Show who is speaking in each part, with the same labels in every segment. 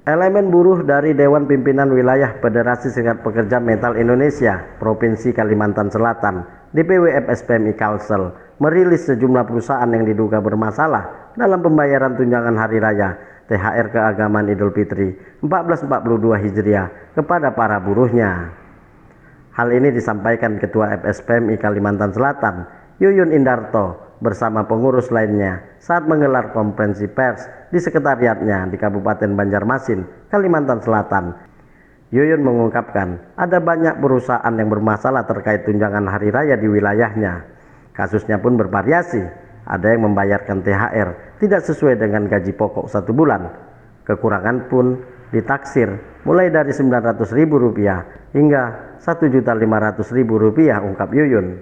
Speaker 1: Elemen buruh dari Dewan Pimpinan Wilayah Federasi Serikat Pekerja Metal Indonesia Provinsi Kalimantan Selatan (DPW FSPMI Kalsel) merilis sejumlah perusahaan yang diduga bermasalah dalam pembayaran tunjangan hari raya THR keagamaan Idul Fitri 1442 Hijriah kepada para buruhnya. Hal ini disampaikan Ketua FSPMI Kalimantan Selatan, Yuyun Indarto, bersama pengurus lainnya saat menggelar konferensi pers di sekretariatnya di Kabupaten Banjarmasin, Kalimantan Selatan. Yuyun mengungkapkan ada banyak perusahaan yang bermasalah terkait tunjangan hari raya di wilayahnya. Kasusnya pun bervariasi, ada yang membayarkan THR tidak sesuai dengan gaji pokok 1 bulan. Kekurangan pun ditaksir mulai dari Rp900.000 hingga Rp1.500.000, ungkap Yuyun.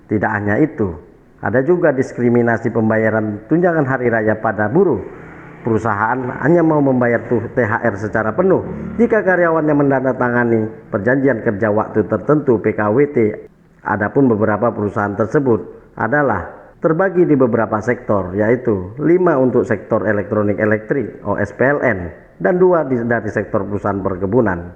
Speaker 1: Tidak hanya itu, ada juga diskriminasi pembayaran tunjangan hari raya pada buruh. Perusahaan hanya mau membayar THR secara penuh jika karyawannya menandatangani perjanjian kerja waktu tertentu PKWT. Adapun beberapa perusahaan tersebut adalah terbagi di beberapa sektor, yaitu 5 untuk sektor elektronik elektrik (OSPLN) dan 2 dari sektor perusahaan perkebunan.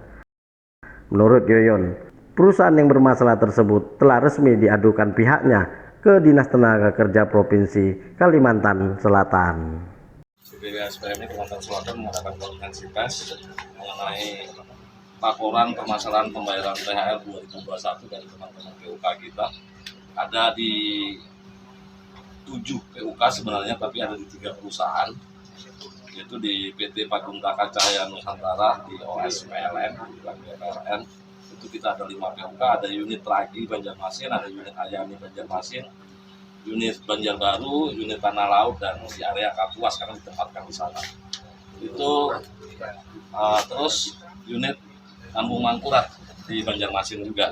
Speaker 1: Menurut Yuyun, perusahaan yang bermasalah tersebut telah resmi diadukan pihaknya ke Dinas Tenaga Kerja Provinsi Kalimantan Selatan.
Speaker 2: DPW Kalimantan Selatan mengadakan konferensi pers mengenai laporan permasalahan pembayaran THR 2021 dari teman-teman PUK kita. Ada di 7 PUK sebenarnya, tapi ada di 3 perusahaan, yaitu di PT Paguntaka Cahaya Nusantara, di OSPLN, di PLN. Itu kita ada 5 PUK, ada unit Ragi Banjarmasin, ada unit Ayani Banjarmasin, unit Banjarbaru, unit Tanah Laut, dan di area Kapuas karena ditempatkan di sana. Itu terus unit Lambung Mangkurat di Banjarmasin juga.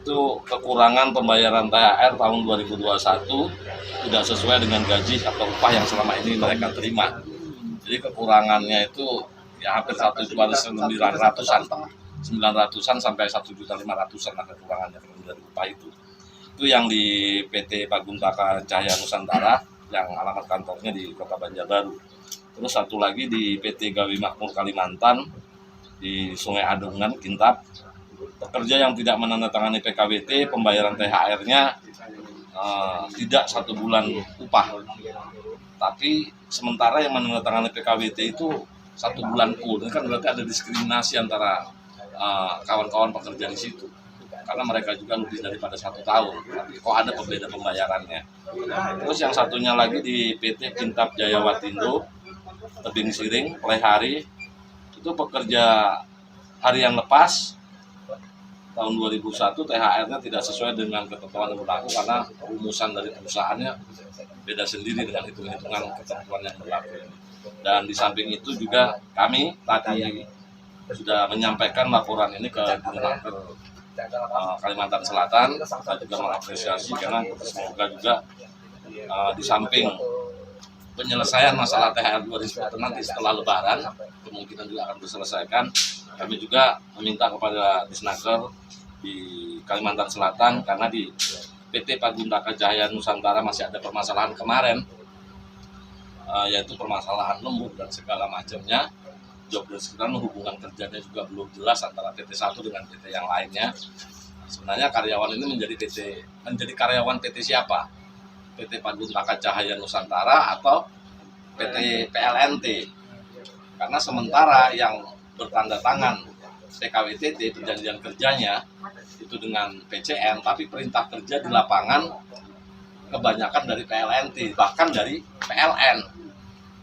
Speaker 2: Itu kekurangan pembayaran THR tahun 2021 tidak sesuai dengan gaji atau upah yang selama ini mereka terima. Jadi kekurangannya itu ya hampir 1.900-an sampai 1.500.000-an lah kekurangannya dari upah itu. Itu yang di PT Paguntaka Cahaya Nusantara yang alamat kantornya di Kota Banjarbaru. Terus satu lagi di PT Gawi Makmur Kalimantan di Sungai Adongan, Kintap. Pekerja yang tidak menandatangani PKWT, pembayaran THR-nya tidak 1 bulan upah. Tapi sementara yang menandatangani PKWT itu 1 bulan full. Ini kan berarti ada diskriminasi antara kawan-kawan pekerja di situ. Karena mereka juga lebih daripada 1 tahun, tapi kok ada pembeda pembayarannya. Terus yang satunya lagi di PT Kintap Jaya Watindo, Tebing Siring, Plehari, itu pekerja harian lepas tahun 2001 THR-nya tidak sesuai dengan ketentuan yang berlaku karena rumusan dari perusahaannya beda sendiri dengan hitung-hitungan ketentuan yang berlaku. Dan di samping itu juga kami tadi sudah menyampaikan laporan ini ke Dinas Kalimantan Selatan. Kita juga mengapresiasi karena semoga juga di samping penyelesaian masalah THR 2021 nanti setelah Lebaran kemungkinan juga akan diselesaikan. Kami juga meminta kepada Disnaker di Kalimantan Selatan karena di PT Paguntaka Cahaya Nusantara masih ada permasalahan kemarin, yaitu permasalahan lembut dan segala macamnya. Job description, hubungan kerjanya juga belum jelas antara PT 1 dengan PT yang lainnya. Sebenarnya karyawan ini menjadi karyawan PT siapa? PT Paguntaka Cahaya Nusantara atau PT PLNT? Karena sementara yang bertanda tangan PKWTT perjanjian kerjanya itu dengan PCN, tapi perintah kerja di lapangan kebanyakan dari PLNT, bahkan dari PLN.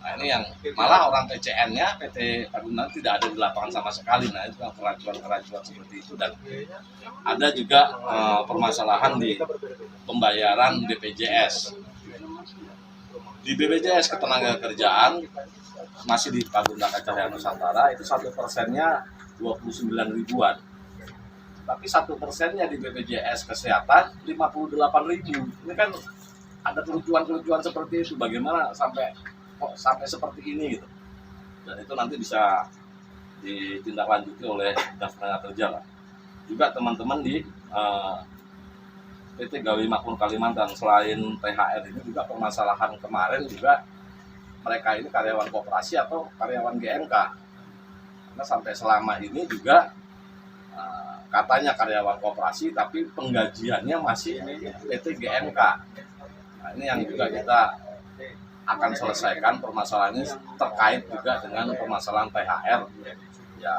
Speaker 2: Nah ini yang malah orang PCN-nya PT Paguntaka tidak ada di lapangan sama sekali. Nah itu keracuan-keracuan seperti itu. Dan ada juga permasalahan di pembayaran BPJS. Di BPJS Ketenagakerjaan masih di Paguntaka Cahaya Nusantara itu 1%-nya 29.000-an. Tapi 1%-nya di BPJS Kesehatan 58.000. Ini kan ada kelucuan-kelucuan seperti itu. Bagaimana sampai seperti ini gitu. Dan itu nanti bisa ditindaklanjuti oleh Dinas Tenaga Kerja lah. Juga teman-teman di PT Gawi Makmur Kalimantan, selain THR ini juga permasalahan kemarin juga mereka ini karyawan koperasi atau karyawan GMK. Karena sampai selama ini juga katanya karyawan koperasi, tapi penggajiannya masih PT GMK. Nah, ini yang juga kita akan selesaikan permasalahannya terkait juga dengan permasalahan THR. Ya,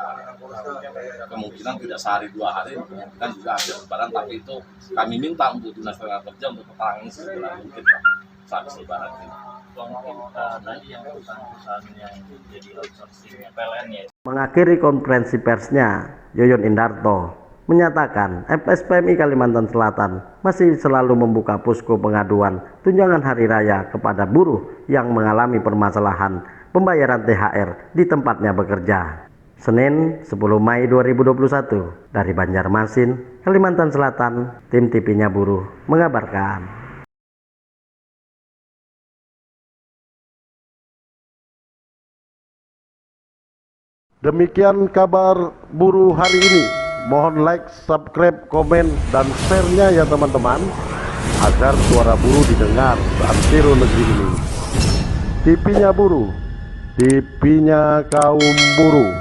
Speaker 2: kemungkinan tidak sehari 2 hari, kemungkinan juga ada lebaran, tapi itu kami minta untuk Dinas Tenaga Kerja untuk keterangan segera mungkin Pak, saat lebaran ini.
Speaker 3: Tadi yang perusahaan yang jadi outsourcing PLN ya.
Speaker 1: Mengakhiri konferensi persnya, Yoyon Indarto menyatakan FSPMI Kalimantan Selatan masih selalu membuka posko pengaduan tunjangan hari raya kepada buruh yang mengalami permasalahan pembayaran THR di tempatnya bekerja. Senin 10 Mei 2021 dari Banjarmasin, Kalimantan Selatan, tim TV-nya Buruh mengabarkan.
Speaker 4: Demikian kabar buruh hari ini. Mohon like, subscribe, komen, dan share-nya ya teman-teman, agar suara buruh didengar seantero negeri ini. TV-nya Buruh, TV-nya kaum buruh.